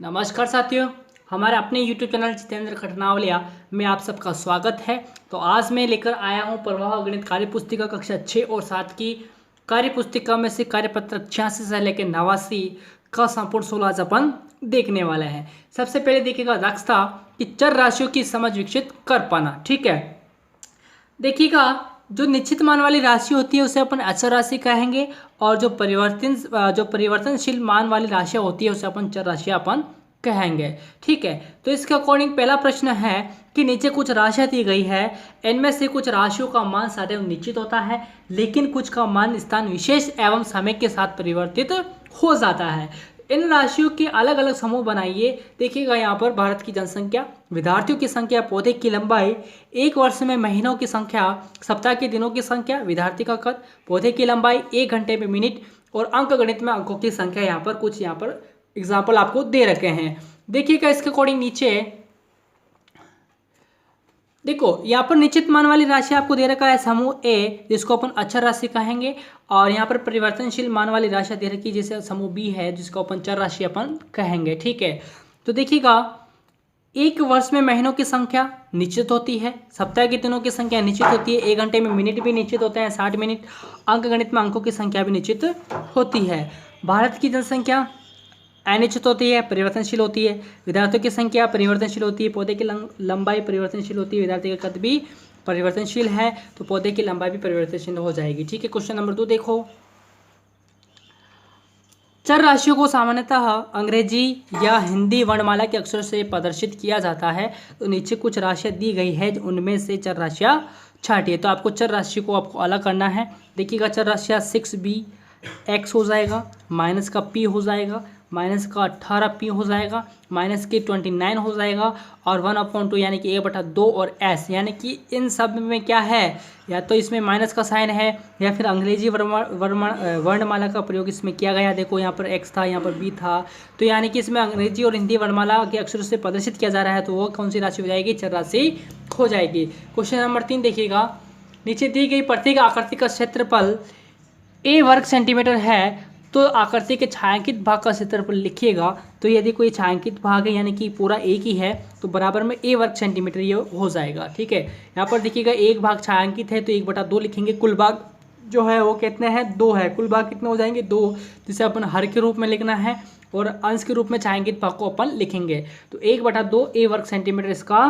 नमस्कार साथियों, हमारे अपने YouTube चैनल जितेंद्र खटनावलिया में आप सबका स्वागत है। तो आज मैं लेकर आया हूं प्रवाह गणित कार्य पुस्तिका कक्षा 6 और 7 की कार्य पुस्तिका में से कार्यपत्र 86 से लेकर 89 का संपूर्ण 16 आज अपन देखने वाले हैं। सबसे पहले देखिएगा दक्षता कि चर राशियों की समझ विकसित कर पाना। ठीक है, देखिएगा जो निश्चित मान वाली राशि होती है उसे अपन अचर राशि कहेंगे और जो परिवर्तनशील मान वाली राशियाँ होती है उसे अपन चर राशि अपन कहेंगे। ठीक है, तो इसके अकॉर्डिंग पहला प्रश्न है कि नीचे कुछ राशियाँ दी गई है, इनमें से कुछ राशियों का मान सदैव निश्चित होता है लेकिन कुछ का मान स्थान विशेष एवं समय के साथ परिवर्तित हो जाता है। इन राशियों के अलग अलग समूह बनाइए। देखिएगा यहाँ पर भारत की जनसंख्या, विद्यार्थियों की संख्या, पौधे की लंबाई, एक वर्ष में महीनों की संख्या, सप्ताह के दिनों की संख्या, विद्यार्थी का कद, पौधे की लंबाई, एक घंटे में मिनट और अंक गणित में अंकों की संख्या। यहाँ पर कुछ एग्जाम्पल आपको दे रखे हैं। देखिएगा इसके अकॉर्डिंग नीचे देखो यहाँ पर निश्चित मान वाली राशि आपको दे रखा है समूह ए, जिसको अपन अचर राशि कहेंगे, और यहाँ पर परिवर्तनशील मान वाली राशि दे रखी है जैसे समूह बी है, जिसको अपन चर राशि अपन कहेंगे। ठीक है, तो देखिएगा एक वर्ष में महीनों की संख्या निश्चित होती है, सप्ताह के दिनों की संख्या निश्चित होती है, एक घंटे में मिनट भी निश्चित होते हैं 60 मिनट, अंक गणित में अंकों की संख्या भी निश्चित होती है। भारत की जनसंख्या अनिश्चित होती है, परिवर्तनशील होती है, विद्यार्थियों की संख्या परिवर्तनशील होती है, पौधे की लंबाई परिवर्तनशील होती है, विद्यार्थी का कद भी परिवर्तनशील है, तो पौधे की लंबाई भी परिवर्तनशील हो जाएगी। ठीक है, क्वेश्चन नंबर 2 देखो, चर राशियों को सामान्यतः अंग्रेजी या हिंदी वर्णमाला के अक्षर से प्रदर्शित किया जाता है। तो नीचे कुछ राशियाँ दी गई है, उनमें से चर राशियाँ छाटिए। तो आपको चर राशि को आपको अलग करना है। देखिएगा चर राशियाँ 6b x हो जाएगा, माइनस का p हो जाएगा, माइनस का 18p हो जाएगा, माइनस के 29 हो जाएगा और 1/2 यानी कि a/2 और s, यानी कि इन सब में क्या है, या तो इसमें माइनस का साइन है या फिर अंग्रेजी वर्णमाला का प्रयोग इसमें किया गया। देखो यहाँ पर x था, यहाँ पर b था, तो यानी कि इसमें अंग्रेजी और हिंदी वर्णमाला के अक्षरों से प्रदर्शित किया जा रहा है, तो वो कौन सी राशि हो जाएगी, चर राशि हो जाएगी। क्वेश्चन नंबर 3 देखिएगा, नीचे दी गई प्रत्येक आकृति का क्षेत्रफल a वर्ग सेंटीमीटर है, तो आकृति के छायांकित भाग का क्षेत्रफल लिखिएगा। तो यदि कोई छायांकित भाग है यानी कि पूरा एक ही है तो बराबर में a वर्ग सेंटीमीटर ये हो जाएगा। ठीक है, यहाँ पर देखिएगा एक भाग छायांकित है तो 1/2 लिखेंगे, कुल भाग जो है वो कितने हैं, 2 है, कुल भाग कितने हो जाएंगे, 2, जिसे अपन हर के रूप में लिखना है और अंश के रूप में छायांकित भाग को अपन लिखेंगे। तो 1/2 a वर्ग सेंटीमीटर इसका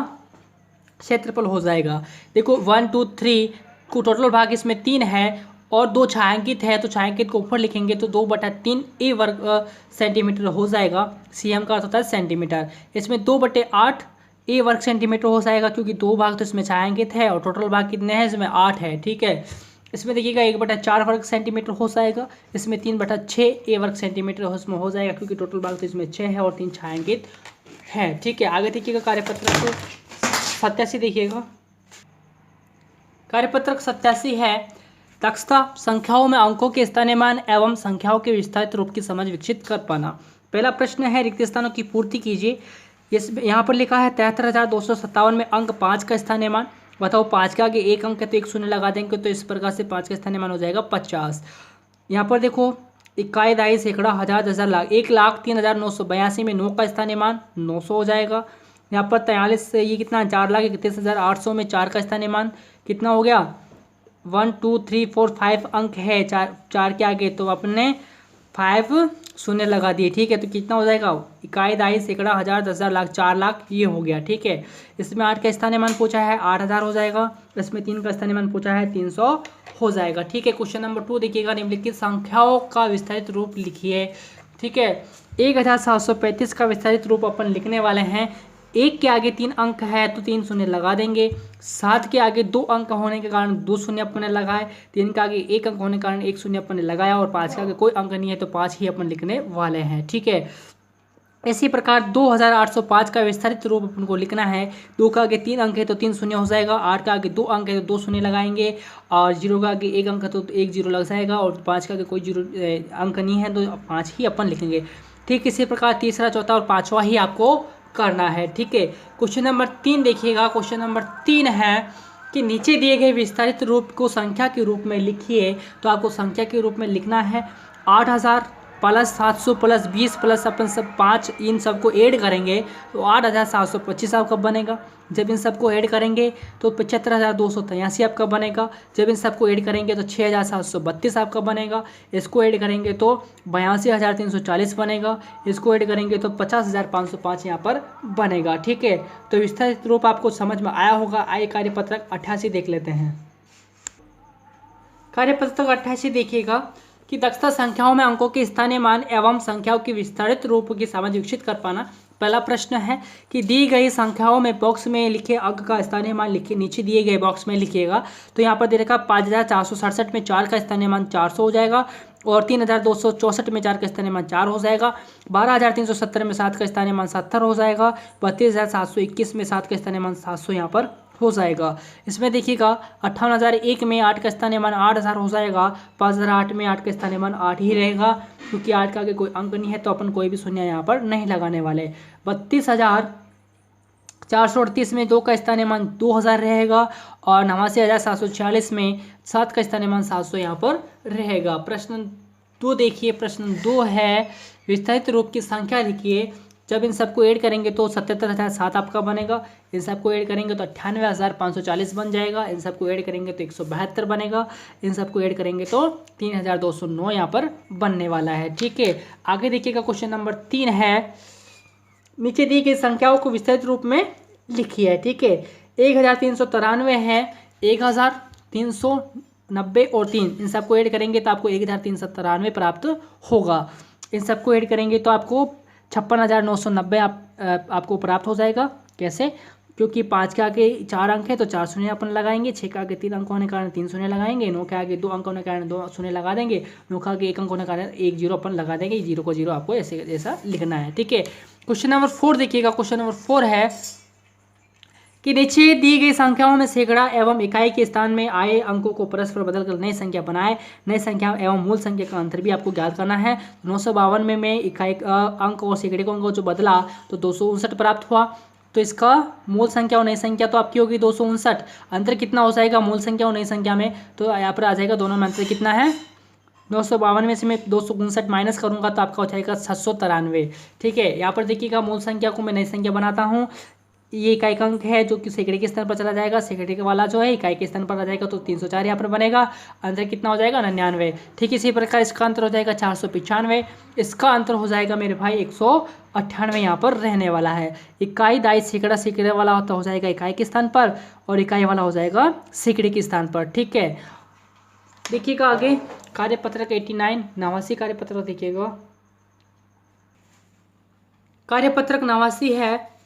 क्षेत्रफल हो जाएगा। देखो 1 2 3 को टोटल भाग इसमें 3 है और 2 छायांकित है, तो छायांकित को ऊपर लिखेंगे तो 2/3 a वर्ग सेंटीमीटर हो जाएगा। cm का अर्थ होता है सेंटीमीटर, इसमें 2/8 a वर्ग सेंटीमीटर हो जाएगा, क्योंकि 2 भाग तो इसमें छायांकित है और टोटल भाग कितने हैं, इसमें 8 है। ठीक है, इसमें देखिएगा 1/4 वर्ग सेंटीमीटर हो जाएगा, इसमें 3/6 a वर्ग सेंटीमीटर इसमें हो जाएगा, क्योंकि टोटल भाग तो इसमें 6 है और 3 छायांकित है। ठीक है, आगे देखिएगा कार्यपत्रक 87 देखिएगा, कार्यपत्रक 87 है दक्षता संख्याओं में अंकों के स्थानीयमान एवं संख्याओं के विस्तारित रूप की समझ विकसित कर पाना। पहला प्रश्न है रिक्त स्थानों की पूर्ति कीजिए। यहाँ पर लिखा है 73,257 में अंक 5 का स्थानीयमान बताओ। 5 के आगे एक अंक है तो एक शून्य लगा देंगे, तो इस प्रकार से 5 का स्थानीयमान हो जाएगा 50। यहाँ पर देखो इकाई, दाई, सैकड़ा, हजार, 10,000, लाख, 1,03,982 में 9 का स्थानीयमान 900 हो जाएगा। यहाँ पर 43 से ये कितना, 4,31,800 में 4 का स्थानीयमान कितना हो गया, 1 2 3 4 5 अंक है, चार के आगे, तो अपने 5 शून्य लगा दिए। ठीक है, तो कितना हो जाएगा, इकाई, दाई, सैकड़ा, हजार, 10,000, लाख, 4 लाख ये हो गया। ठीक है, इसमें 8 का स्थानीयमान पूछा है 8,000 हो जाएगा, इसमें 3 का स्थानीयमान पूछा है 300 हो जाएगा। ठीक है, क्वेश्चन नंबर 2 देखिएगा, निम्नलिखित संख्याओं का विस्तारित रूप लिखिए। ठीक है, 1,735 का विस्तारित रूप अपन लिखने वाले हैं। 1 के आगे 3 अंक है तो 3 शून्य लगा देंगे, 7 के आगे 2 अंक होने के कारण 2 शून्य अपन ने लगाए, 3 के आगे 1 अंक होने के कारण 1 शून्य अपन ने लगाया और 5 के आगे कोई अंक नहीं है तो 5 ही अपन लिखने वाले हैं। ठीक है, इसी प्रकार 2,805 का विस्तारित रूप अपन को लिखना है। 2 के आगे 3 अंक है तो 3 शून्य हो जाएगा, 8 के आगे 2 अंक है तो 2 शून्य लगाएंगे और 0 के आगे 1 अंक है तो 1 0 लग जाएगा और 5 के आगे कोई 0 अंक नहीं है तो 5 ही अपन लिखेंगे। ठीक, इसी प्रकार तीसरा, चौथा और पाँचवा ही आपको करना है। ठीक है, क्वेश्चन नंबर 3 देखिएगा, क्वेश्चन नंबर 3 है कि नीचे दिए गए विस्तारित रूप को संख्या के रूप में लिखिए। तो आपको संख्या के रूप में लिखना है 8,000 प्लस 700 प्लस 20 प्लस अपन सब 5 इन सबको ऐड करेंगे तो 8725 आपका बनेगा। जब इन सबको ऐड करेंगे तो 75,283 आपका बनेगा। जब इन सबको ऐड करेंगे तो 6,732 आपका बनेगा। इसको ऐड करेंगे तो 82,340 बनेगा। इसको ऐड करेंगे तो 50,505 यहाँ पर बनेगा। ठीक है, तो विस्तारित रूप आपको समझ में आया होगा। आइए कार्यपत्रक 88 देख लेते हैं। कार्यपत्रक 88 देखिएगा कि दक्षता संख्याओं में अंकों के स्थानीय मान एवं संख्याओं की विस्तारित रूप की समझ विकसित कर पाना। पहला प्रश्न है कि दी गई संख्याओं में बॉक्स में लिखे अंक का स्थानीय मान लिखिए। नीचे दिए गए बॉक्स में लिखिएगा। तो यहाँ पर दे रखा 5,467 में 4 का स्थानीय मान 400 हो जाएगा और 3,264 में 4 का स्थानीय मान 4 हो जाएगा। 12,370 में 7 का स्थानीय मान 70 हो जाएगा। 32,721 में 7 का स्थानीय मान 700 यहाँ पर हो जाएगा। इसमें देखिएगा 58,001 में 8 का स्थानीय मान 8,000 हो जाएगा। 5,008 में 8 का स्थानीय मान 8 ही रहेगा, क्योंकि 8 का आगे कोई अंक नहीं है तो अपन कोई भी शून्य यहाँ पर नहीं लगाने वाले। 32,438 में 2 का स्थानीय मान 2,000 रहेगा और 89,746 में 7 का स्थानीय मान 700 यहाँ पर रहेगा। प्रश्न 2 देखिए। प्रश्न 2 है विस्तारित रूप की संख्या लिखिए। जब इन सबको ऐड करेंगे तो 77,007 आपका बनेगा। इन सबको ऐड करेंगे तो 98,540 बन जाएगा। इन सबको ऐड करेंगे तो 172 बनेगा। इन सबको ऐड करेंगे तो 3,209 यहाँ पर बनने वाला है। ठीक है, आगे देखिएगा क्वेश्चन नंबर 3 है। नीचे दी गई संख्याओं को विस्तृत रूप में लिखिए। ठीक है, 1,393 है, 1,390 और 3 इन सबको ऐड करेंगे तो आपको 1,393 प्राप्त होगा। इन सबको ऐड करेंगे तो आपको 56,990 आपको प्राप्त हो जाएगा। कैसे? क्योंकि 5 के आगे 4 अंक है तो 4 शून्य अपन लगाएंगे। 6 के आगे 3 अंक होने के कारण 3 शून्य लगाएंगे। 9 के आगे 2 अंक होने के कारण 2 शून्य लगा देंगे। 9 के आगे 1 अंक होने के कारण 1 जीरो अपन लगा देंगे। 0 को 0 आपको ऐसे ऐसा लिखना है। ठीक है, क्वेश्चन नंबर 4 देखिएगा। क्वेश्चन नंबर 4 है कि नीचे दी गई संख्याओं में सैकड़ा एवं इकाई के स्थान में आए अंकों को परस्पर बदलकर नई संख्या बनाए। नई संख्या एवं मूल संख्या का अंतर भी आपको ज्ञात करना है। 952 में मैं इकाई अंक और सैकड़े का अंक जो बदला तो 259 प्राप्त हुआ। तो इसका मूल संख्या और नई संख्या तो आपकी होगी 259। अंतर कितना हो जाएगा मूल संख्या और नई संख्या में? तो यहाँ पर आ जाएगा दोनों में अंतर कितना है? 952 में से मैं 259 माइनस करूंगा तो आपका हो जाएगा 793। ठीक है, यहाँ पर देखिएगा मूल संख्या को मैं नई संख्या बनाता हूँ। ये इकाई का अंक है जो कि सैकड़े के स्थान पर चला जाएगा। सैकड़े के वाला जो है इकाई के स्थान पर आ जाएगा तो 304 यहाँ पर बनेगा। अंतर कितना हो जाएगा? 99। ठीक इसी प्रकार इसका अंतर हो जाएगा 495। इसका अंतर हो जाएगा मेरे भाई 198 यहाँ पर रहने वाला है। इकाई दाई सैकड़ा सैकड़े वाला होता हो जाएगा इकाई के स्थान पर और इकाई वाला हो जाएगा सैकड़े के स्थान पर। ठीक है, देखिएगा आगे कार्यपत्रक 89 89 कार्यपत्रक देखिएगा। कार्यपत्रक 89 है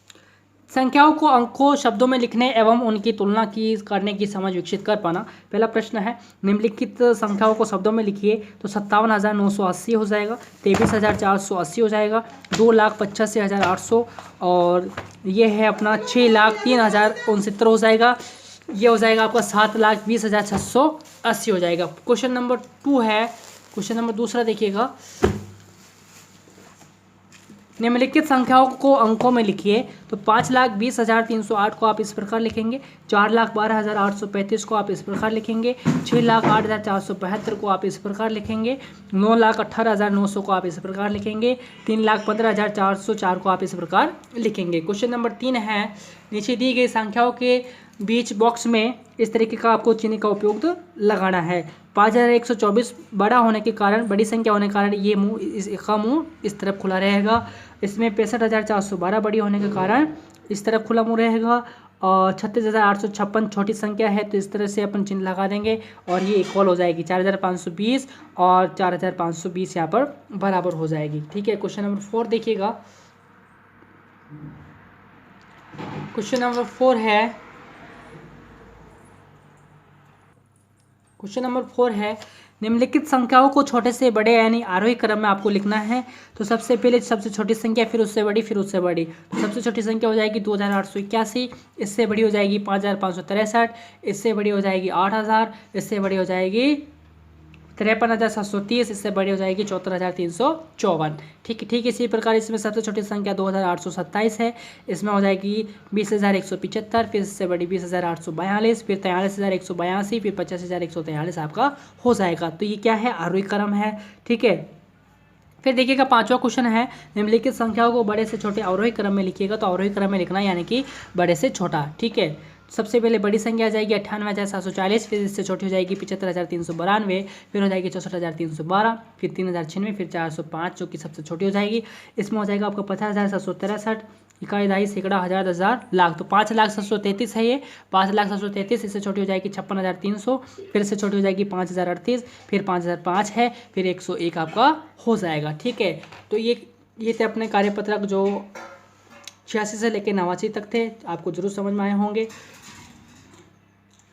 संख्याओं को अंकों शब्दों में लिखने एवं उनकी तुलना की करने की समझ विकसित कर पाना। पहला प्रश्न है निम्नलिखित संख्याओं को शब्दों में लिखिए। तो 57,980 हो जाएगा, 23,480 हो जाएगा, 2,85,800 और ये है अपना 6,03,069 हो जाएगा। ये हो जाएगा आपका 7,20,680 हो जाएगा। क्वेश्चन नंबर 2 है। क्वेश्चन नंबर दूसरा देखिएगा। निम्नलिखित संख्याओं को अंकों में लिखिए। तो 5,20,308 को आप इस प्रकार लिखेंगे। 4,12,835 को आप इस प्रकार लिखेंगे। 6,08,472 को आप इस प्रकार लिखेंगे। 9,18,900 को आप इस प्रकार लिखेंगे। 3,15,404 को आप इस प्रकार लिखेंगे। क्वेश्चन नंबर 3 है नीचे दी गई संख्याओं के बीच बॉक्स में इस तरीके का आपको चिन्ह का उपयोग लगाना है। 5,124 बड़ा होने के कारण, बड़ी संख्या होने के कारण ये मुंह इसका मुंह इस तरफ खुला रहेगा। इसमें 65,412 बड़ी होने के कारण इस तरफ खुला मुंह रहेगा और 36,856 छोटी संख्या है तो इस तरह से अपन चिन्ह लगा देंगे और ये इक्वल हो जाएगी। 4,520 और 4,520 यहाँ पर बराबर हो जाएगी। ठीक है, क्वेश्चन नंबर 4 देखिएगा। क्वेश्चन नंबर 4 है। क्वेश्चन नंबर 4 है निम्नलिखित संख्याओं को छोटे से बड़े यानी आरोही क्रम में आपको लिखना है। तो सबसे पहले सबसे छोटी संख्या, फिर उससे बड़ी, फिर उससे बड़ी। तो सबसे छोटी संख्या हो जाएगी 2,881, इससे बड़ी हो जाएगी 5,563, इससे बड़ी हो जाएगी 8,000, इससे बड़ी हो जाएगी 53,730, इससे बड़ी हो जाएगी 74,354। ठीक इसी प्रकार इसमें सबसे छोटी संख्या 2,827 है। इसमें हो जाएगी 20,175, फिर इससे बड़ी 20,842, फिर 43,182, फिर 50,143 आपका हो जाएगा। तो ये क्या है? आरोही क्रम है। ठीक है, फिर देखिएगा 5वां क्वेश्चन है, निम्नलिखित संख्याओं को बड़े से छोटे अवरोही क्रम में लिखिएगा। तो अवरोही क्रम में लिखना यानी कि बड़े से छोटा, ठीक है। सबसे पहले बड़ी संख्या आ जाएगी 98,740, फिर इससे छोटी हो जाएगी 75,392, फिर हो जाएगी 64,312, फिर 3,096, फिर 405 जो कि सबसे छोटी हो जाएगी। इसमें हो जाएगा आपका 50,763, इकाई दहाई सैकड़ा हज़ार 10,000 लाख। तो 5,733 है ये, 5,733, इससे छोटी हो जाएगी 56,300, फिर इससे छोटी हो जाएगी 5,038, फिर 5,005 है, फिर 101 आपका हो जाएगा, ठीक है। तो ये थे अपने कार्यपत्रक जो 86 से लेकर 89 तक थे, आपको जरूर समझ में आए होंगे।